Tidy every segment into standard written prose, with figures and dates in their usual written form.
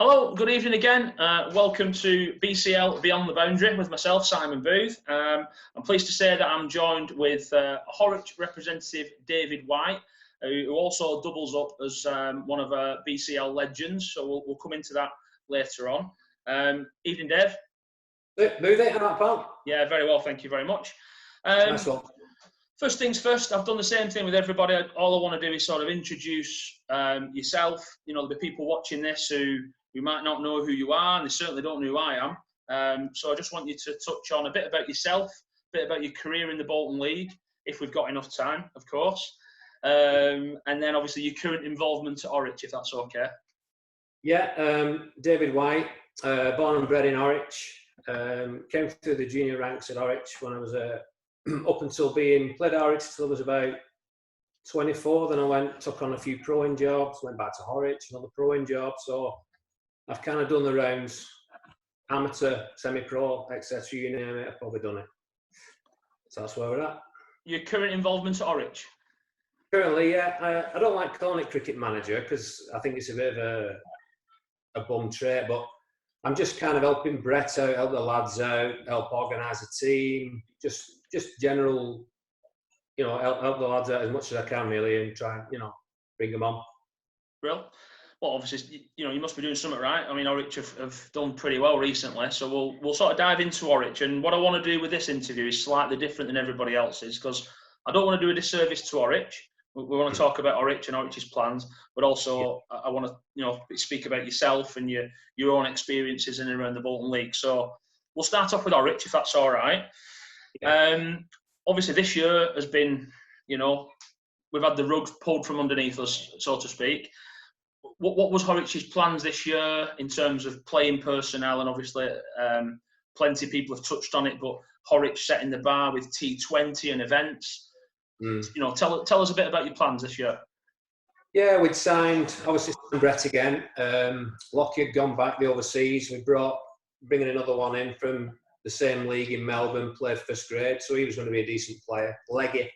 Hello, good evening again. Welcome to BCL Beyond the Boundary with myself, Simon Booth. I'm pleased to say that I'm joined with Horwich representative David White, who also doubles up as one of our BCL legends. So we'll come into that later on. Evening, Dave. Move it, how pal? Yeah, very well, thank you very much. Nice one. First things first, I've done the same thing with everybody. All I want to do is sort of introduce yourself. You know, the people watching this who might not know who you are, and they certainly don't know who I am. So I just want you to touch on a bit about yourself, a bit about your career in the Bolton League, if we've got enough time, of course. And then obviously your current involvement at Horwich, if that's okay. Yeah, David White, born and bred in Horwich. Came through the junior ranks at Horwich when I was up until played at Horwich till I was about 24. Then I took on a few pro-in jobs, went back to Horwich, another pro-in job. So I've kind of done the rounds, amateur, semi-pro, etc. You name it, I've probably done it. So that's where we're at. Your current involvement at Horwich? Currently, yeah. I don't like calling it cricket manager because I think it's a bit of a bum trait, but I'm just kind of helping Brett out, help the lads out, help organise a team, just general, you know, help the lads out as much as I can really, and try and, you know, bring them on. Well, obviously, you know, you must be doing something right. I mean, Horwich have done pretty well recently, so we'll sort of dive into Horwich. And what I want to do with this interview is slightly different than everybody else's, because I don't want to do a disservice to Horwich. We want to talk about Horwich and Horwich's plans, but also I want to, you know, speak about yourself and your own experiences in and around the Bolton League. So we'll start off with Horwich, if that's all right. Yeah. Obviously, this year has been, you know, we've had the rug pulled from underneath us, so to speak. What was Horwich's plans this year in terms of playing personnel? And obviously, plenty of people have touched on it, but Horwich setting the bar with T20 and events. You know, tell us a bit about your plans this year. Yeah, we'd signed, obviously, Brett again. Lockie had gone back the overseas. We bringing another one in from the same league in Melbourne, played first grade, so he was going to be a decent player. Leggy.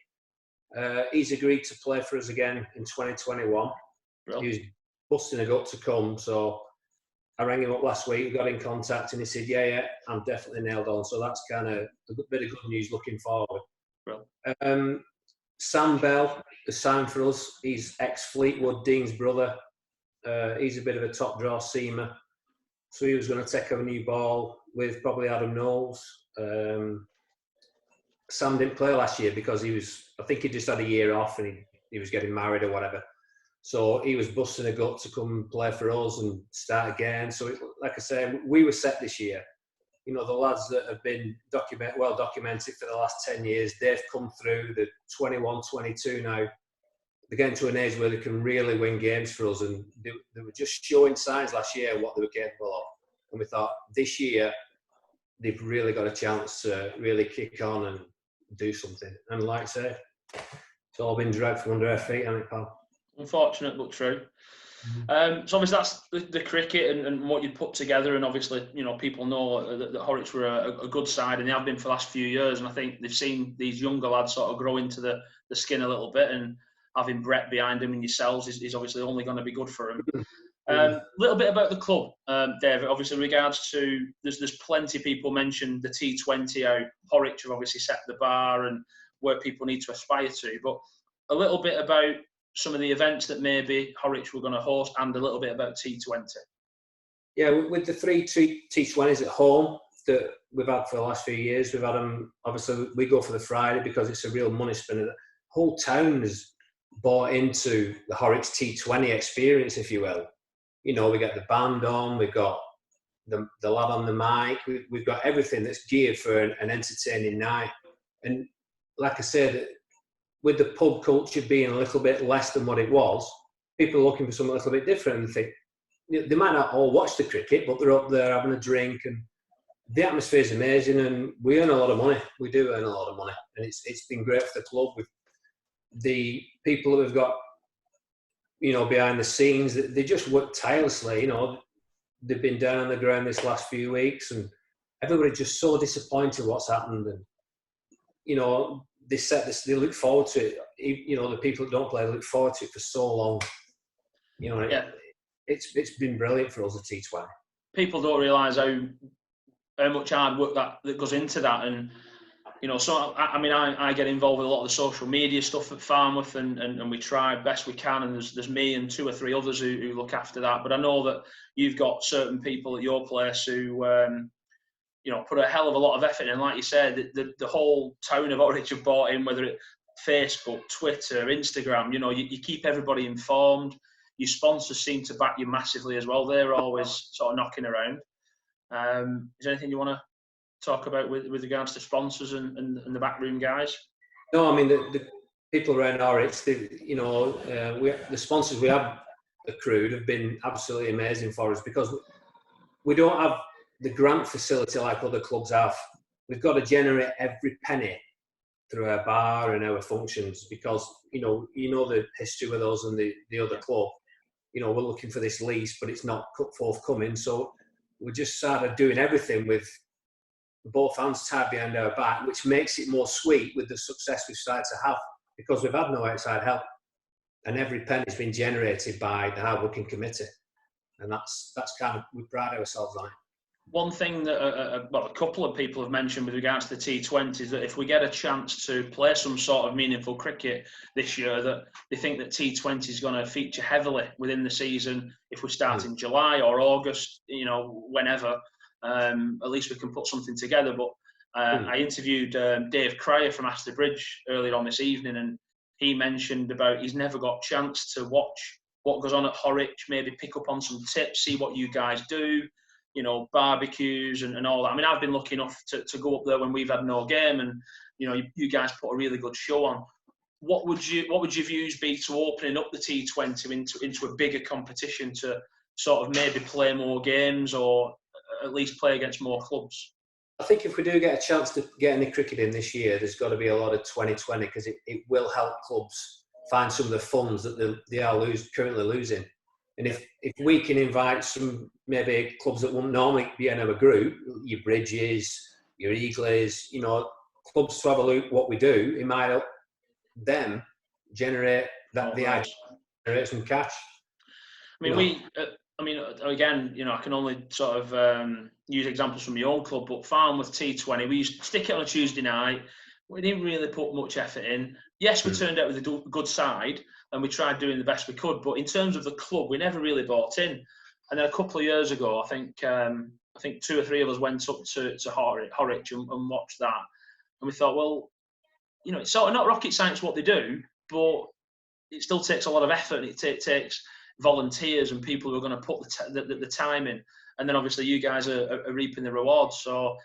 He's agreed to play for us again in 2021. Really? He was busting a gut to come, so I rang him up last week, got in contact, and he said, yeah, I'm definitely nailed on. So that's kind of a bit of good news looking forward. Really? Sam Bell has signed for us. He's ex-Fleetwood, Dean's brother. He's a bit of a top draw seamer. So he was going to take over a new ball with probably Adam Knowles. Sam didn't play last year because I think he just had a year off and he was getting married or whatever. So he was busting a gut to come play for us and start again. So like I say, we were set this year. You know, the lads that have been well documented for the last 10 years, they've come through the 21, 22 now. They're getting to an age where they can really win games for us. And they were just showing signs last year what they were capable of. And we thought this year, they've really got a chance to really kick on and do something. And like I say, it's all been dragged from under our feet, hasn't it, pal? Unfortunate, but true. So obviously that's the cricket and what you'd put together, and obviously, you know, people know that Horwich were a good side, and they have been for the last few years, and I think they've seen these younger lads sort of grow into the skin a little bit, and having Brett behind him and yourselves is obviously only going to be good for him. A little bit about the club, David, obviously in regards to, there's plenty of people mentioned the T20, how Horwich have obviously set the bar and where people need to aspire to, but a little bit about some of the events that maybe Horwich were going to host, and a little bit about T20. Yeah, with the three T20s at home that we've had for the last few years, we've had them, obviously we go for the Friday because it's a real money spinner. The whole town has bought into the Horwich T20 experience, if you will. You know, we get the band on, we've got the lad on the mic, we've got everything that's geared for an entertaining night. And like I said, with the pub culture being a little bit less than what it was, people are looking for something a little bit different and think, they might not all watch the cricket, but they're up there having a drink, and the atmosphere is amazing, and we earn a lot of money. We do earn a lot of money, and it's been great for the club with the people that we've got, you know, behind the scenes. They just work tirelessly. You know, they've been down on the ground this last few weeks, and everybody's just so disappointed what's happened. And you know, they set this, they look forward to it. You know, the people that don't play look forward to it for so long. You know, yeah. it's been brilliant for us at T20. People don't realise how much hard work that goes into that, and so I get involved with a lot of the social media stuff at Farmouth, and we try best we can, and there's me and 2 or 3 others who look after that. But I know that you've got certain people at your place who put a hell of a lot of effort in. Like you said, the whole town of Horwich have bought in, whether it's Facebook, Twitter, Instagram. You keep everybody informed. Your sponsors seem to back you massively as well. They're always sort of knocking around. Is there anything you want to talk about with regards to sponsors and the backroom guys? No, I mean the people around Horwich, the sponsors we have accrued have been absolutely amazing for us, because we don't have the grant facility like other clubs have. We've got to generate every penny through our bar and our functions, because the history with us and the other club. We're looking for this lease, but it's not forthcoming. So we just started doing everything with both hands tied behind our back, which makes it more sweet with the success we've started to have, because we've had no outside help, and every penny's been generated by the hard-working committee, and that's kind of, we pride ourselves on it. One thing that a couple of people have mentioned with regards to the T20 is that if we get a chance to play some sort of meaningful cricket this year, that they think that T20 is going to feature heavily within the season. If we start in July or August, whenever, at least we can put something together. But I interviewed Dave Cryer from Astor Bridge earlier on this evening, and he mentioned about he's never got a chance to watch what goes on at Horwich, maybe pick up on some tips, see what you guys do. Barbecues and all that. I mean, I've been lucky enough to go up there when we've had no game, and you guys put a really good show on. What would your views be to opening up the T20 into a bigger competition, to sort of maybe play more games, or at least play against more clubs? I think if we do get a chance to get any cricket in this year, there's got to be a lot of 2020, because it will help clubs find some of the funds that they are currently losing. And if we can invite some maybe clubs that won't normally be in our group, your Bridges, your Eagles, clubs to have a look what we do, it might help them generate generate some cash. I mean, again, I can only sort of use examples from my own club, but Farmouth T20, we used to stick it on a Tuesday night. We didn't really put much effort in. Yes, we turned out with a good side, and we tried doing the best we could. But in terms of the club, we never really bought in. And then a couple of years ago, I think 2 or 3 of us went up to Horwich and watched that. And we thought, well, it's sort of not rocket science what they do, but it still takes a lot of effort. And it takes volunteers and people who are going to put the time in. And then obviously you guys are reaping the rewards. So,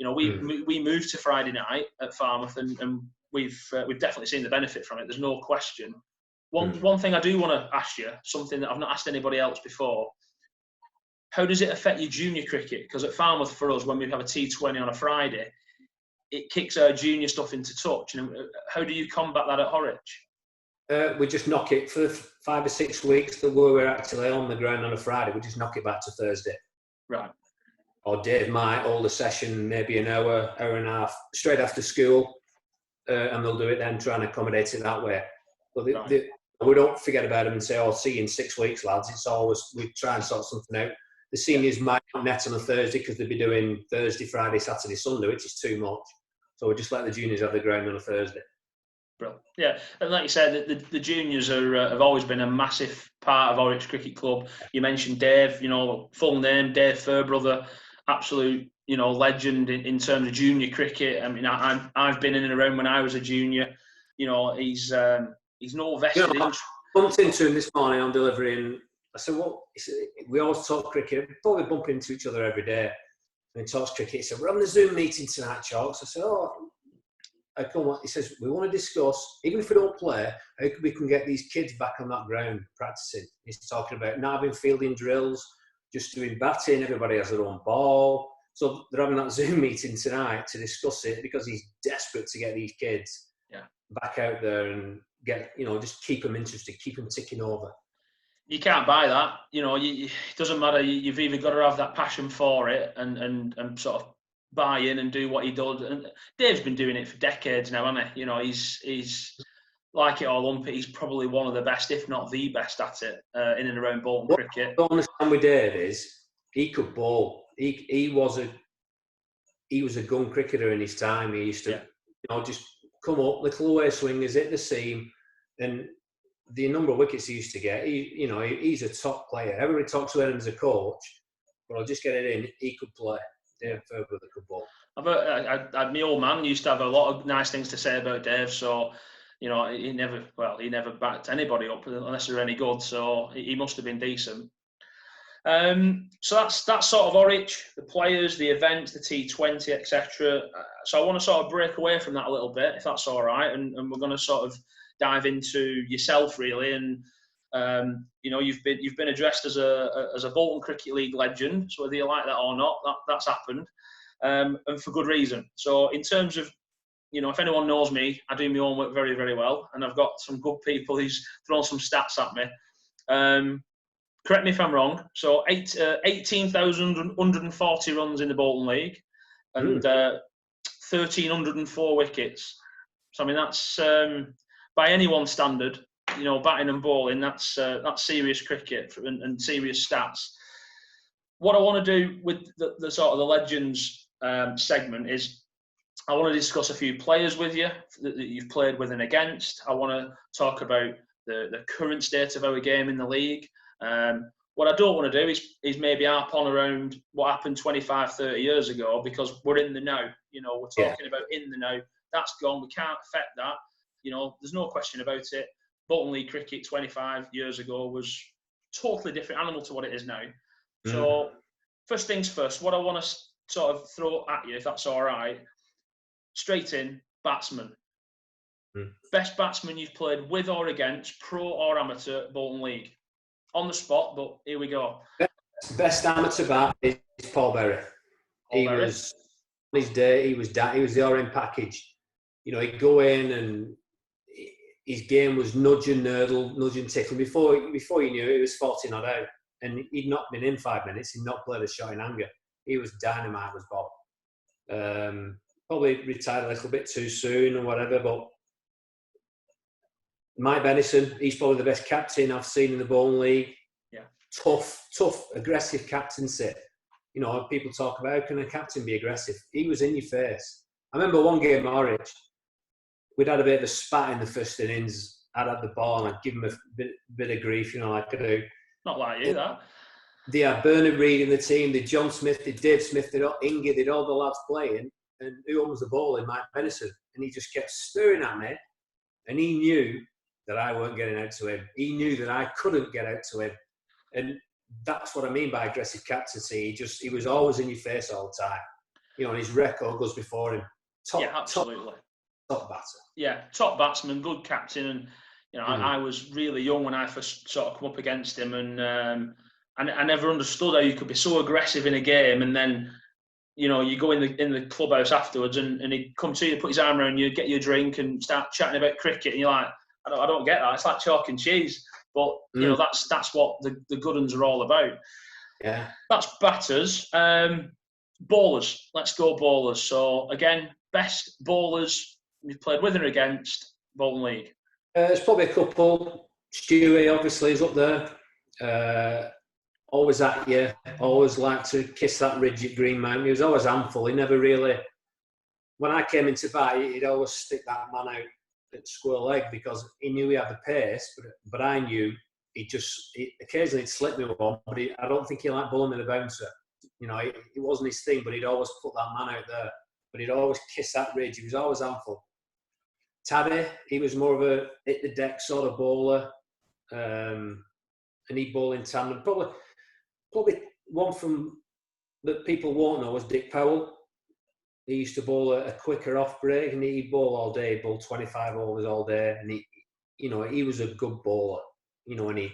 we moved to Friday night at Farmouth, and we've definitely seen the benefit from it. There's no question. One thing I do want to ask you, something that I've not asked anybody else before. How does it affect your junior cricket? Because at Farmouth, for us, when we have a T20 on a Friday, it kicks our junior stuff into touch. And how do you combat that at Horwich? We just knock it for 5 or 6 weeks that we're actually on the ground on a Friday. We just knock it back to Thursday. Right. Or Dave might hold a session, maybe an hour and a half, straight after school, and they'll do it then, try and accommodate it that way. But we don't forget about them and say, see you in 6 weeks, lads. It's always, we try and sort something out. The seniors might not net on a Thursday because they'll be doing Thursday, Friday, Saturday, Sunday, which is too much. So we just let the juniors have the ground on a Thursday. Brilliant. Yeah, and like you said, the juniors have always been a massive part of Horwich Cricket Club. You mentioned Dave, full name, Dave Fairbrother, absolute, legend in terms of junior cricket. I mean, I've been in and around when I was a junior. He's no vested interest. I bumped into him this morning on delivery, and I said, "Well, we always talk cricket. Probably bump into each other every day." And he talks cricket. He said, "We're on the Zoom meeting tonight, Chalks." I said, I come on. He says, "We want to discuss, even if we don't play, how we can get these kids back on that ground practicing." He's talking about not having fielding drills, just doing batting. Everybody has their own ball. So they're having that Zoom meeting tonight to discuss it, because he's desperate to get these kids back out there and get, just keep them interested, keep them ticking over. You can't buy that. It doesn't matter. You've either got to have that passion for it and sort of buy in and do what he does. And Dave's been doing it for decades now, hasn't he? He's like it or lump it, he's probably one of the best, if not the best at it in and around Bolton What cricket. I don't understand with Dave is he could bowl. He was a gun cricketer in his time. He used to, just come up, little away swingers, hit the seam, and the number of wickets he used to get. He's a top player. Everybody talks about him as a coach, but I'll just get it in. He could play. Dave Fairweather could bowl. My old man used to have a lot of nice things to say about Dave. So, he never backed anybody up unless they were any good. So he must have been decent. So that's sort of Horwich, the players, the events, the T20, etc. So I want to sort of break away from that a little bit, if that's all right, and we're going to sort of dive into yourself really. And you've been addressed as a Bolton Cricket League legend. So whether you like that or not, that's happened, and for good reason. So in terms of, if anyone knows me, I do my homework very, very well, and I've got some good people who's thrown some stats at me. Correct me if I'm wrong. So 18,140 runs in the Bolton League, and 1,304 wickets. So I mean that's by anyone's standard, batting and bowling. That's serious cricket and serious stats. What I want to do with the sort of the legends segment is I want to discuss a few players with you that you've played with and against. I want to talk about the current state of our game in the league. What I don't want to do is maybe harp on around what happened 25, 30 years ago, because we're in the now. We're talking about in the now. That's gone. We can't affect that. There's no question about it. Bolton League cricket 25 years ago was totally different animal to what it is now. So first things first, what I want to sort of throw at you, if that's all right, straight in, batsman. Best batsman you've played with or against, pro or amateur, Bolton League. On the spot, but here we go. Best amateur bat is Paul Berry. Was on his day. He was the orange package. He'd go in and his game was nudging, nurdle, nudging, tickling. Before you knew it, he was 40 not out, and he'd not been in 5 minutes. He'd not played a shot in anger. He was dynamite, was Bob. Probably retired a little bit too soon or whatever, but Mike Benison, he's probably the best captain I've seen in the Bolton League. Yeah. Tough, aggressive captaincy. People talk about how can a captain be aggressive? He was in your face. I remember one game at Horwich, we'd had a bit of a spat in the first innings. I'd had the ball and I'd give him a bit of grief, like I do. Not like you, that. They had Bernard Reid in the team, they'd John Smith, they'd Dave Smith, they'd Inge, they'd all the lads playing, and who owns the ball in Mike Benison? And he just kept staring at me, and he knew that I weren't getting out to him. He knew that I couldn't get out to him. And that's what I mean by aggressive captaincy. He was always in your face all the time. And his record goes before him. Absolutely. Top batter. Yeah, top batsman, good captain. And, I was really young when I first sort of come up against him. And I never understood how you could be so aggressive in a game, and then, you go in the clubhouse afterwards and he'd come to you, put his arm around you, get you a drink and start chatting about cricket. And you're like, I don't get that. It's like chalk and cheese. But, that's what the good ones are all about. Yeah. That's batters. Bowlers. Let's go bowlers. So, again, best bowlers you've played with and against Bolton League. There's probably a couple. Stewie, obviously, is up there. Always at you. Always liked to kiss that ridge at Green Mountain. He was always handful. He never really... When I came into bat, he'd always stick that man out at square leg because he knew he had the pace, but I knew occasionally he'd slip me one, but I don't think he liked bowling with a bouncer. It wasn't his thing, but he'd always put that man out there. But he'd always kiss that ridge. He was always handful. Taddy, he was more of a hit the deck sort of bowler, and he'd bowl in tandem. Probably one from that people won't know was Dick Powell. He used to bowl a quicker off break, and he'd bowl all day. He'd bowl 25 overs all day, and he was a good bowler. And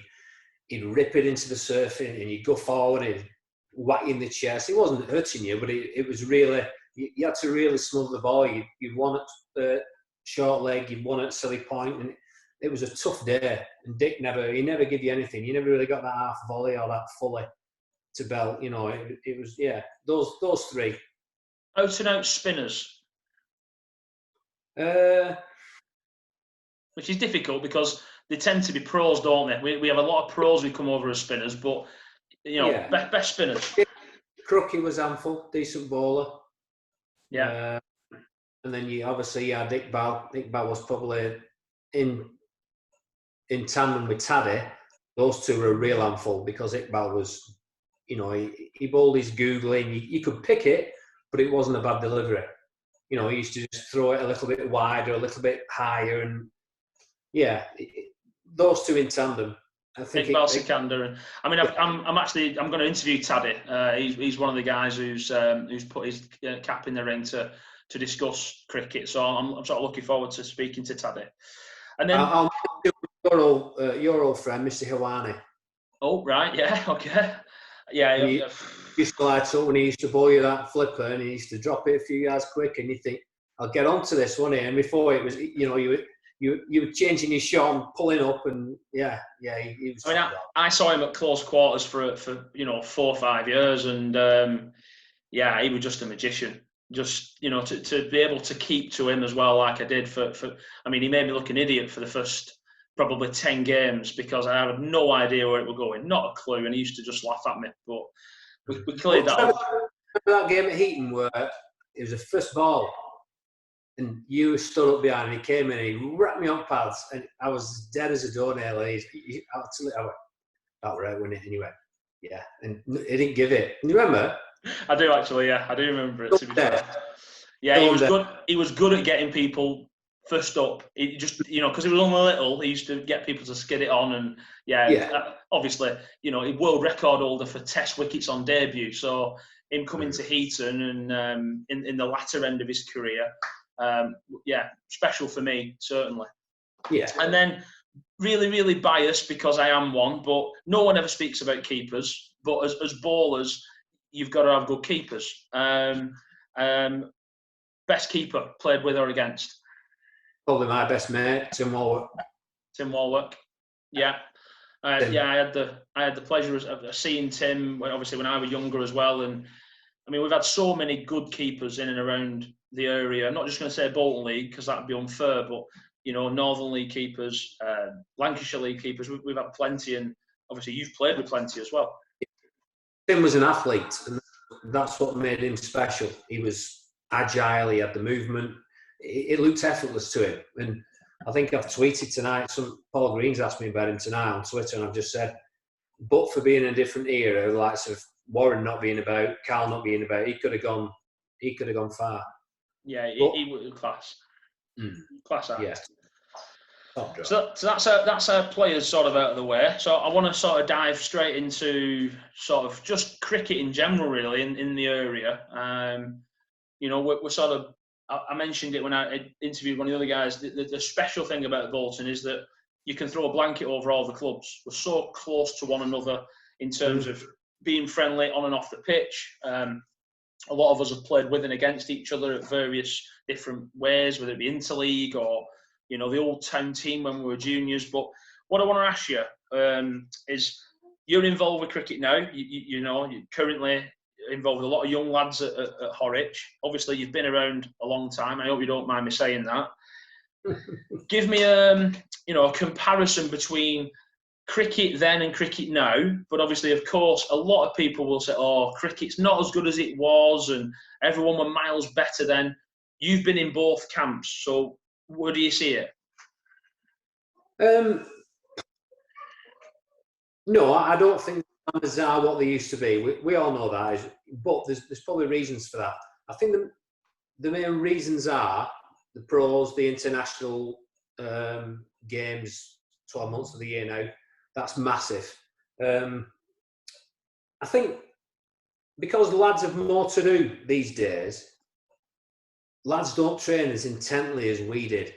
he'd rip it into the surfing, and he'd go forward and whack you in the chest. It wasn't hurting you, but it was really, you had to really smother the ball. You'd won at short leg, you'd won at silly point, and it was a tough day. And Dick never gave you anything. You never really got that half volley or that fully to belt. It was those three. Out and out spinners. which is difficult because they tend to be pros, don't they? We have a lot of pros who come over as spinners, but best spinners. Crookie was handful, decent bowler. Yeah. And then you had Iqbal. Iqbal was probably in tandem with Taddy. Those two were a real handful because Iqbal was, he bowled his googling. You could pick it, but it wasn't a bad delivery. He used to just throw it a little bit wider, a little bit higher, and those two in tandem. I think Iqbal Sikandar. I mean, I'm going to interview Taddy. He's one of the guys who's put his cap in the ring to discuss cricket. So I'm sort of looking forward to speaking to Taddy. And then your old friend, Mr. Hawani. Oh right, yeah, okay, yeah. He used to like when he used to bowl you that flipper, and he used to drop it a few yards quick, and you think, I'll get onto this one here. And before it was, you were changing your shot and pulling up, and he was. I mean, I saw him at close quarters for 4 or 5 years, and he was just a magician. Just to be able to keep to him as well, like I did for. I mean, he made me look an idiot for the first probably 10 games because I had no idea where it was going, not a clue, and he used to just laugh at me. But we cleared that up. Remember that game at Heaton where it was the first ball, and you stood up behind him, he came in and he wrapped me on pads, and I was dead as a doornail. I went, that right, wasn't it? And he went, yeah, and he didn't give it. And you remember? I do actually, yeah, I do remember it. To be fair. Yeah, he was good. He was good at getting people first up. He just, because he was only little, he used to get people to skid it on, and obviously, he world record holder for Test wickets on debut. So him coming to Heaton and in the latter end of his career, special for me certainly. Yeah. And then really, really biased because I am one, but no one ever speaks about keepers. But as bowlers, you've got to have good keepers. Best keeper played with or against? Probably my best mate, Tim Warwick. Tim Warwick, yeah. I had the pleasure of seeing Tim when I was younger as well. And I mean, we've had so many good keepers in and around the area. I'm not just going to say Bolton League because that would be unfair, but Northern League keepers, Lancashire League keepers. We've had plenty, and obviously you've played with plenty as well. Tim was an athlete, and that's what made him special. He was agile, he had the movement, it looked effortless to him. And I think I've tweeted tonight, Paul Green's asked me about him tonight on Twitter, and I've just said, but for being in a different era, the likes of Warren not being about, Carl not being about, he could have gone far. Yeah, he was class. Class act. Yeah. So that's our players sort of out of the way. So I want to sort of dive straight into sort of just cricket in general, really, in the area. We're sort of, I mentioned it when I interviewed one of the other guys. The special thing about Bolton is that you can throw a blanket over all the clubs. We're so close to one another in terms of being friendly on and off the pitch. A lot of us have played with and against each other at various different ways, whether it be interleague or the old town team when we were juniors. But what I want to ask you is, you're involved with cricket now. You're currently involved with a lot of young lads at Horwich. Obviously, you've been around a long time. I hope you don't mind me saying that. Give me a comparison between cricket then and cricket now. But obviously, of course, a lot of people will say, "Oh, cricket's not as good as it was, and everyone were miles better then." You've been in both camps, so where do you see it? No, I don't think numbers are what they used to be. We all know that, but there's probably reasons for that. I think the main reasons are the pros, the international games, 12 months of the year now. That's massive. I think because lads have more to do these days, lads don't train as intently as we did.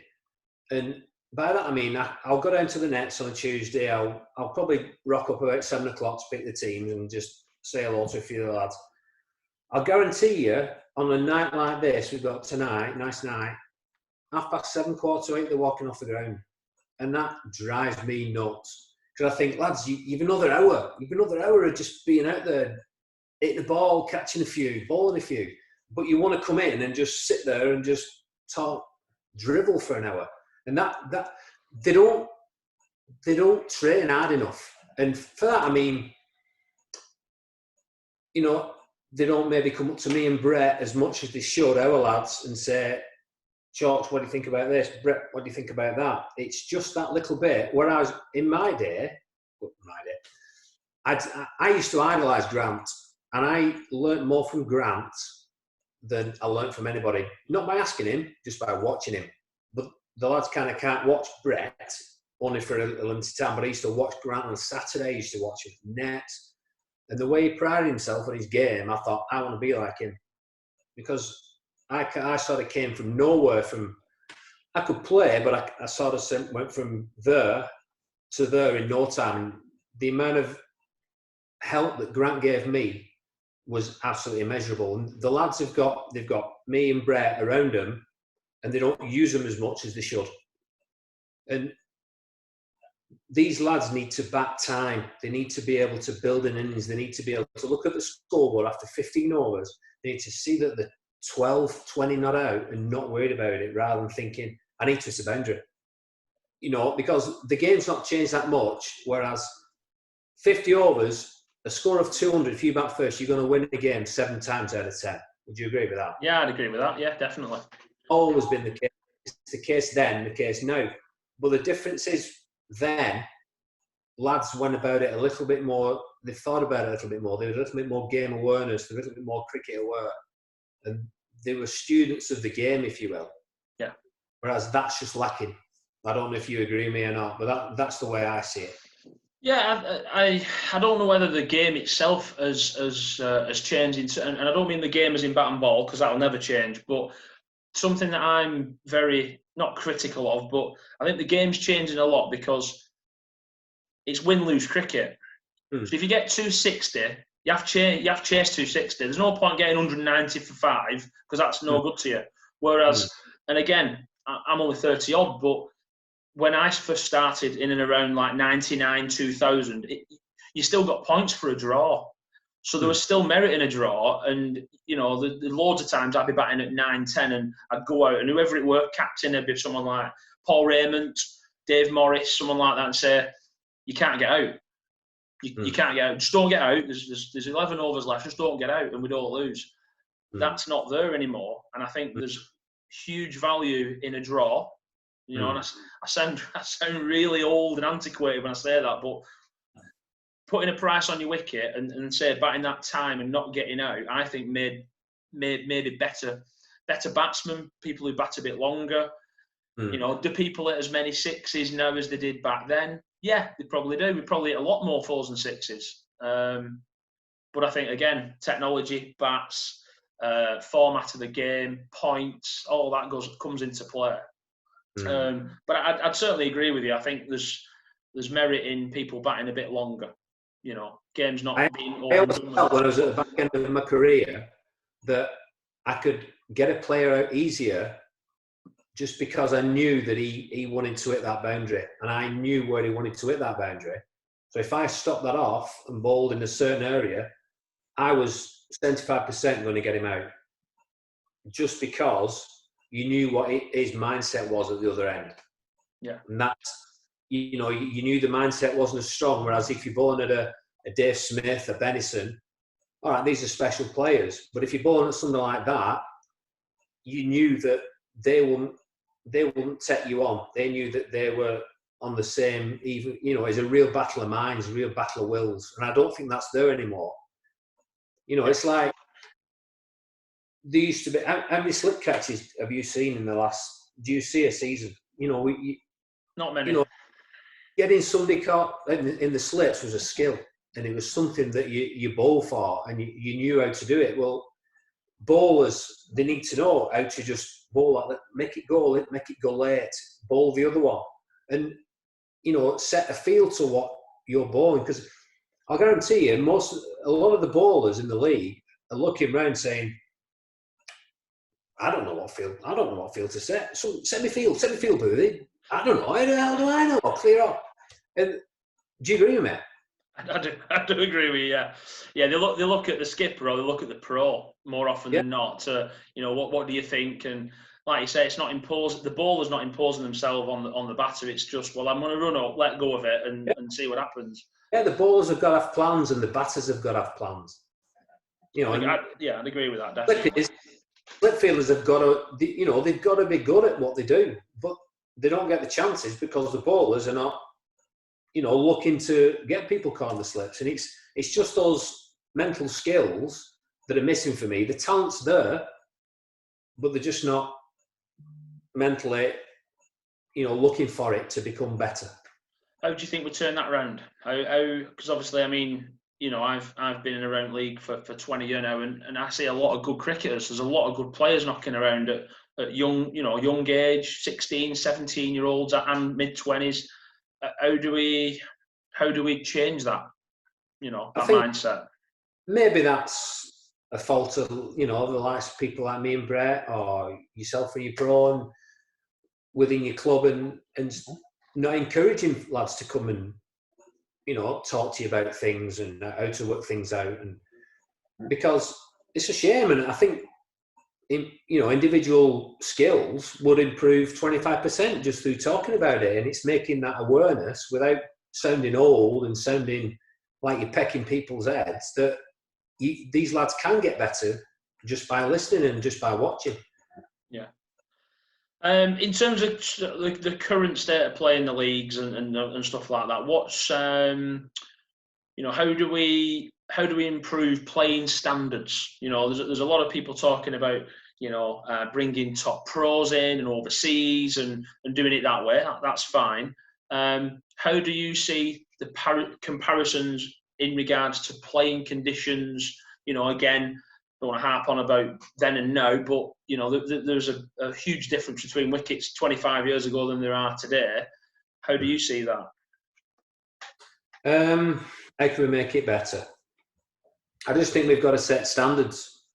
And by that I mean, I'll go down to the nets on a Tuesday. I'll probably rock up about 7 o'clock to pick the teams and just say hello to a few of the lads. I'll guarantee you, on a night like this, we've got tonight, nice night, 7:30, 8:15, they're walking off the ground. And that drives me nuts. Because I think, lads, you've another hour. You've another hour of just being out there, hitting the ball, catching a few, bowling a few. But you want to come in and just sit there and just talk drivel for an hour. And they don't train hard enough. And for that, I mean, you know, they don't maybe come up to me and Brett as much as they should, our lads, and say, Chalks, what do you think about this? Brett, what do you think about that? It's just that little bit. Whereas in my day, I used to idolise Grant, and I learnt more from Grant than I learnt from anybody. Not by asking him, just by watching him. But the lads kind of can't watch Brett, only for a limited time, but I used to watch Grant on Saturday, I used to watch him net. And the way he prided himself on his game, I thought, I want to be like him. Because I sort of came from nowhere. I could play, but I sort of went from there to there in no time. And the amount of help that Grant gave me was absolutely immeasurable. And the lads they've got me and Brett around them, and they don't use them as much as they should. And these lads need to back time. They need to be able to build an innings. They need to be able to look at the scoreboard after 15 overs. They need to see that the 12, 20 not out and not worried about it, rather than thinking, I need to hit a boundary. You know, because the game's not changed that much, whereas 50 overs, a score of 200, if you bat first, you're going to win the game 7 times out of 10. Would you agree with that? Yeah, I'd agree with that. Yeah, definitely. Always been the case. It's the case then, the case now. But the difference is then, lads went about it a little bit more, they thought about it a little bit more, they had a little bit more game awareness, they were a little bit more cricket aware. And they were students of the game, if you will. Yeah. Whereas that's just lacking. I don't know if you agree with me or not, but that's the way I see it. Yeah, I don't know whether the game itself has changed, and I don't mean the game as in bat and ball, because that'll never change, but something that I'm very, not critical of, but I think the game's changing a lot because it's win-lose cricket. So if you get 260, you have to chase 260. There's no point getting 190 for 5, because that's no good to you. Whereas, and again, I'm only 30 odd, but when I first started in and around like 99, 2000, you still got points for a draw. So there was still merit in a draw. And, you know, the loads of times I'd be batting at 9, 10 and I'd go out and whoever it were, captain, it'd be someone like Paul Raymond, Dave Morris, someone like that, and say, you can't get out. You can't get out. Just don't get out. There's 11 overs left. Just don't get out and we don't lose. That's not there anymore. And I think there's huge value in a draw. You know, and I sound really old and antiquated when I say that, but putting a price on your wicket and say batting that time and not getting out, I think made maybe better batsmen, people who bat a bit longer. You know, do people hit as many sixes now as they did back then? Yeah, they probably do. We probably hit a lot more 4s and 6s. But I think, again, technology, bats, format of the game, points, all that comes into play. But I'd certainly agree with you. I think there's merit in people batting a bit longer. You know, games not being over. I always felt when I was at the back end of my career that I could get a player out easier just because I knew that he wanted to hit that boundary, and I knew where he wanted to hit that boundary. So if I stopped that off and bowled in a certain area, I was 75% going to get him out, just because you knew what his mindset was at the other end. Yeah. And that's, you know, you knew the mindset wasn't as strong. Whereas if you're bowling at a Dave Smith, a Benison, all right, these are special players. But if you're bowling at something like that, you knew that they wouldn't take you on. They knew that they were on the same, even, you know, it's a real battle of minds, a real battle of wills. And I don't think that's there anymore. You know, it's like, there used to be, how many slip catches have you seen in the last, do you see a season? You know, not many. You know, getting somebody caught in the slips was a skill, and it was something that you bowl for, and you knew how to do it. Well, bowlers, they need to know how to just bowl like that, make it go late, bowl the other one, and, you know, set a feel to what you're bowling. Because I'll guarantee you, a lot of the bowlers in the league are looking around saying, I don't know what field to set. So set me field, Boothie. I don't know. How the hell do I know? Clear up. And do you agree with me? I do agree with you. Yeah. They look at the skipper or they look at the pro more often than not. You know, what do you think? And like you say, it's not imposed. The bowler's not imposing themselves on the batter. It's just, well, I'm going to run up, let go of it, and see what happens. Yeah, the bowlers have got to have plans, and the batters have got to have plans. I'd agree with that. Definitely. Slip fielders have got to, they've got to be good at what they do, but they don't get the chances because the bowlers are not, looking to get people corner slips, and it's just those mental skills that are missing for me. The talent's there, but they're just not mentally, looking for it to become better. How do you think we turn that around? Because obviously, I mean, I've been in a round league for 20 years now, and I see a lot of good cricketers. There's a lot of good players knocking around at young age, 16, 17-year-olds and mid-20s. How do we change that? That mindset. Maybe that's a fault of the likes of people like me and Brett, or yourself and your pro, and within your club, and not encouraging lads to come and talk to you about things and how to work things out, and because it's a shame. And I think individual skills would improve 25% just through talking about it, and it's making that awareness without sounding old and sounding like you're pecking people's heads, that these lads can get better just by listening and just by watching. Yeah. In terms of the current state of play in the leagues and stuff like that, what's how do we improve playing standards? There's a lot of people talking about bringing top pros in and overseas and doing it that way. That's fine. How do you see the comparisons in regards to playing conditions? Again, I don't want to harp on about then and now, but there's a huge difference between wickets 25 years ago than there are today. How do you see that? How can we make it better? I just think we've got to set standards.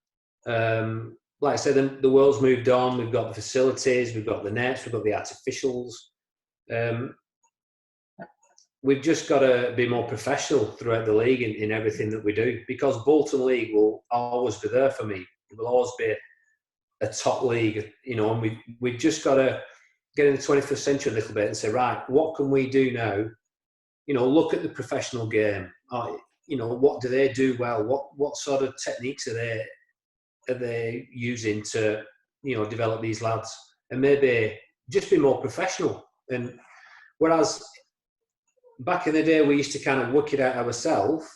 Like I said, the world's moved on. We've got the facilities, we've got the nets, we've got the artificials. We've just got to be more professional throughout the league in everything that we do, because Bolton League will always be there for me. It will always be a top league, and we've just got to get in the 21st century a little bit and say, right, what can we do now? Look at the professional game. What do they do well? What sort of techniques are they using to, develop these lads? And maybe just be more professional. And whereas back in the day, we used to kind of work it out ourselves.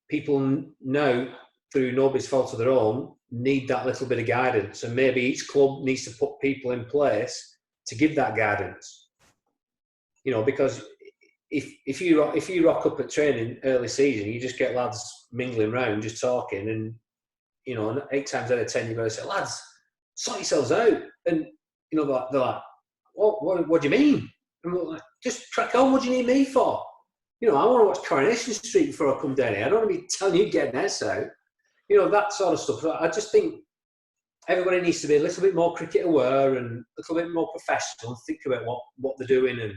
People now, through nobody's fault of their own, need that little bit of guidance. And maybe each club needs to put people in place to give that guidance. Because if you rock up at training early season, you just get lads mingling around, just talking, and 8 times out of 10 you've got to say, lads, sort yourselves out. And they're like, what do you mean? And we're like, just crack on. What do you need me for? I want to watch Coronation Street before I come down here. I don't want to be telling you getting this out. That sort of stuff. I just think everybody needs to be a little bit more cricket aware and a little bit more professional and think about what they're doing, and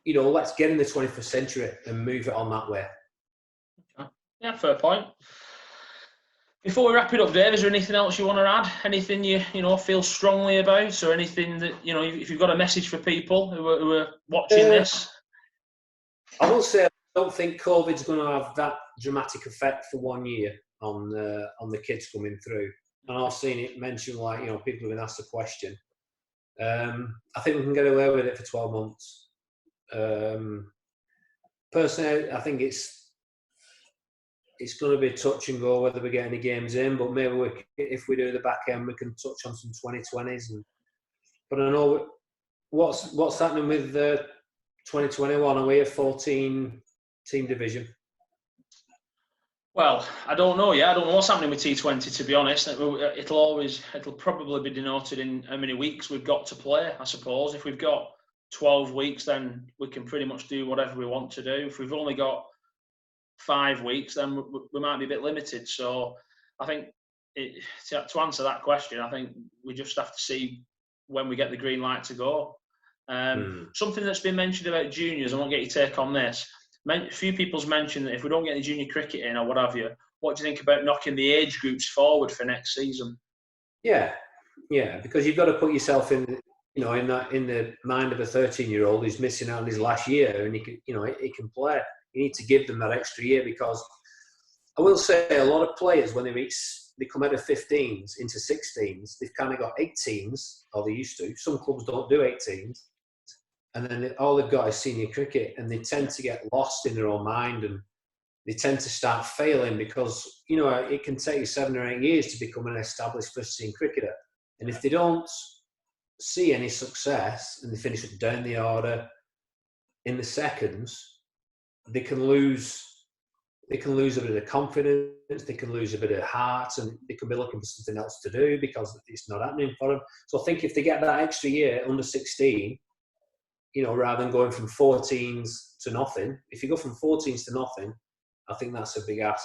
let's get in the 21st century and move it on that way. Yeah, fair point. Before we wrap it up, Dave, is there anything else you want to add? Anything you feel strongly about, or anything that if you've got a message for people who are watching this? I will say I don't think COVID's going to have that dramatic effect for 1 year on the kids coming through. And I've seen it mentioned, people have been asked a question. I think we can get away with it for 12 months. Personally, I think it's going to be touch and go whether we get any games in, but maybe if we do the back end, we can touch on some 2020s. But I know what's happening with the 2021. Are we a 14-team division? Well, I don't know yet. I don't know what's happening with T20, to be honest. It'll probably be denoted in how many weeks we've got to play, I suppose. If we've got 12 weeks, then we can pretty much do whatever we want to do. If we've only got 5 weeks, then we might be a bit limited. So I think to answer that question, I think we just have to see when we get the green light to go. Something that's been mentioned about juniors, I won't get your take on this. A few people's mentioned that if we don't get the junior cricket in or what have you, what do you think about knocking the age groups forward for next season? Yeah, Yeah, because you've got to put yourself in, you know, in the mind of a 13-year-old who's missing out on his last year, and he can play. You need to give them that extra year, because I will say a lot of players, when they come out of 15s into 16s, they've kind of got 18s, or they used to. Some clubs don't do 18s, and then all they've got is senior cricket, and they tend to get lost in their own mind, and they tend to start failing because, you know, it can take you 7 or 8 years to become an established first-team cricketer. And if they don't see any success and they finish up down the order in the seconds, they can lose a bit of confidence, they can lose a bit of heart, and they can be looking for something else to do because it's not happening for them. So I think if they get that extra year under 16, you know, rather than going from 14s to nothing, if you go from 14s to nothing, I think that's a big ask.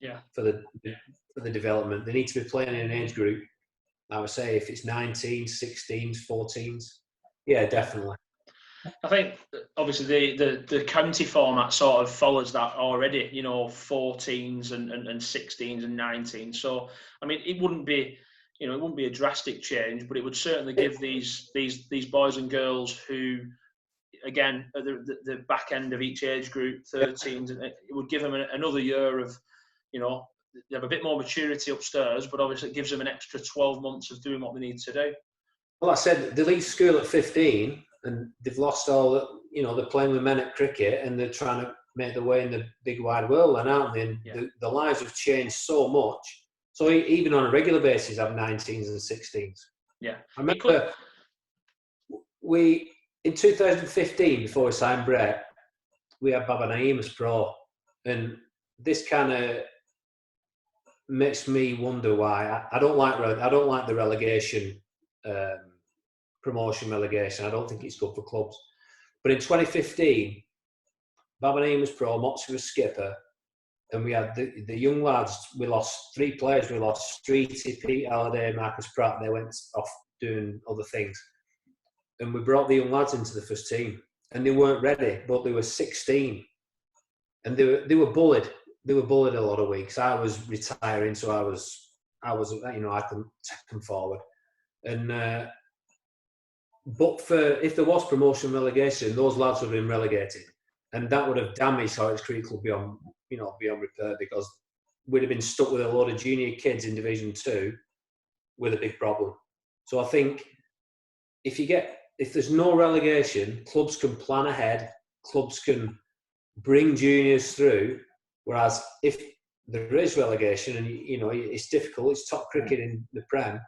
Yeah. For the development. They need to be playing in an age group. I would say if it's 19s, 16s, 14s, yeah, definitely. I think obviously the county format sort of follows that already, you know, 14s and 16s and 19s. So I mean, it wouldn't be a drastic change, but it would certainly give these boys and girls who, again, at the back end of each age group, 13s, and it would give them another year of, you know, they have a bit more maturity upstairs, but obviously it gives them an extra 12 months of doing what they need to do. Well, I said they leave school at 15 and they've lost all the, you know, they're playing with men at cricket and they're trying to make their way in the big wide world, and aren't they? And the lives have changed so much. So even on a regular basis, I have 19s and 16s. Yeah. I remember in 2015, before we signed Brett, we had Baba Naeem as pro, and this kind of makes me wonder why I don't like the relegation, promotion relegation. I don't think it's good for clubs. But in 2015, Baba Naeem was pro, Moxie was skipper, and we had the young lads. We lost 3 players. We lost Streety, Pete Halliday, Marcus Pratt. They went off doing other things, and we brought the young lads into the first team, and they weren't ready, but they were 16, and they were bullied. They were bullied a lot of weeks. I was retiring, so I was, you know, I couldn't take them forward. And but if there was promotion relegation, those lads would have been relegated, and that would have damaged Horwich Cricket Club beyond repair, because we'd have been stuck with a load of junior kids in Division 2 with a big problem. So I think if there's no relegation, clubs can plan ahead, clubs can bring juniors through. Whereas if there is relegation, and you know it's difficult, it's top cricket in the Prem.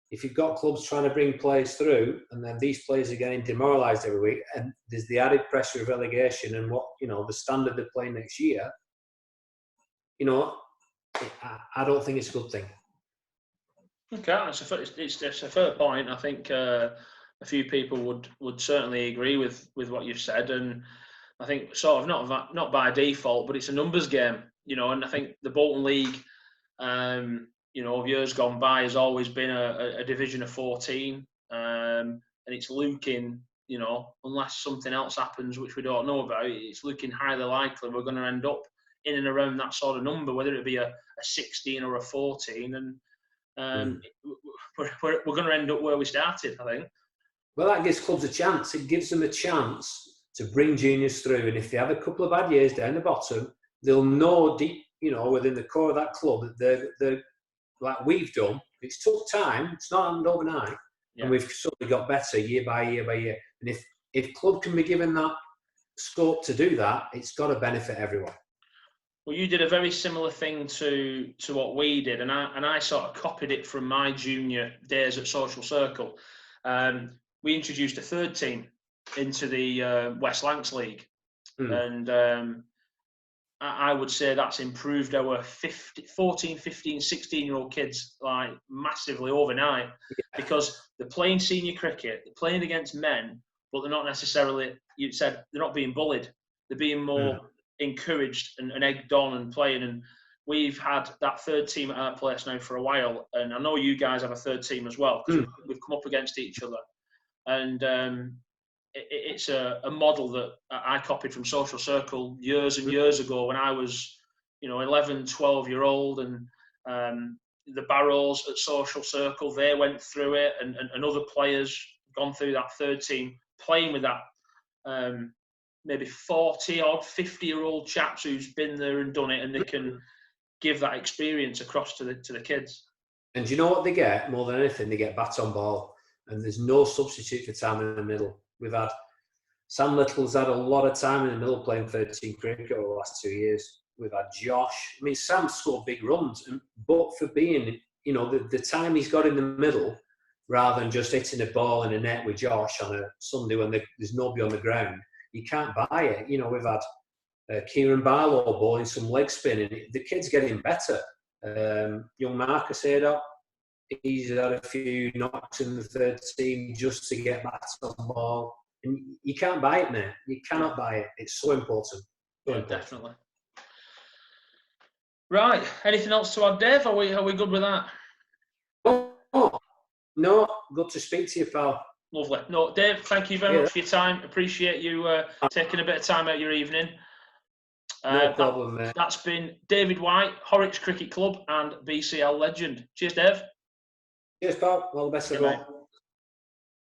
If you've got clubs trying to bring players through, and then these players are getting demoralised every week, and there's the added pressure of relegation and what, you know, the standard they're playing next year, you know, I don't think it's a good thing. Okay, it's a fair point. I think a few people would certainly agree with what you've said, and I think sort of not by default, but it's a numbers game, you know. And I think the Bolton League, you know, of years gone by, has always been a division of 14, and it's looking, you know, unless something else happens which we don't know about, it's looking highly likely we're going to end up in and around that sort of number, whether it be a 16 or a 14, and we're going to end up where we started, I think. Well, that gives clubs a chance. It gives them a chance to bring juniors through, and if they have a couple of bad years down the bottom, they'll know deep, you know, within the core of that club that they're like we've done. It's took time. It's not happened overnight, and we've sort of got better year by year by year. And if club can be given that scope to do that, it's got to benefit everyone. Well, you did a very similar thing to what we did, and I sort of copied it from my junior days at Social Circle. We introduced a third team into the West Lancs League, and I would say that's improved our 14, 15, 16-year-old kids like massively overnight, because they're playing senior cricket, they're playing against men, but they're not necessarily, you said, they're not being bullied, they're being more encouraged and egged on and playing. And we've had that third team at our place now for a while, and I know you guys have a third team as well, because we've come up against each other, and it's a model that I copied from Social Circle years and years ago when I was, you know, 11, 12-year-old, and the Barrows at Social Circle, they went through it, and other players gone through that third team, playing with that maybe 40-odd, 50-year-old chaps who's been there and done it, and they can give that experience across to the kids. And do you know what they get more than anything? They get bats on ball, and there's no substitute for time in the middle. We've had Sam Little's had a lot of time in the middle playing 13 cricket over the last 2 years. We've had Josh. I mean, Sam scored big runs, but for being, you know, the time he's got in the middle, rather than just hitting a ball in a net with Josh on a Sunday when there's nobody on the ground, you can't buy it. You know, we've had Kieran Barlow bowling some leg spin, and the kid's getting better. Young Marcus here, he's had a few knocks in the third team just to get back on the ball. And you can't buy it, mate. You cannot buy it. It's so important. Yeah, definitely. Right. Anything else to add, Dave? Are we good with that? Oh, no. Good to speak to you, pal. Lovely. No, Dave, thank you very much for your time. Appreciate you taking a bit of time out of your evening. No problem, mate. That's been David White, Horwich Cricket Club and BCL legend. Cheers, Dave. Cheers, pal. All the best of luck.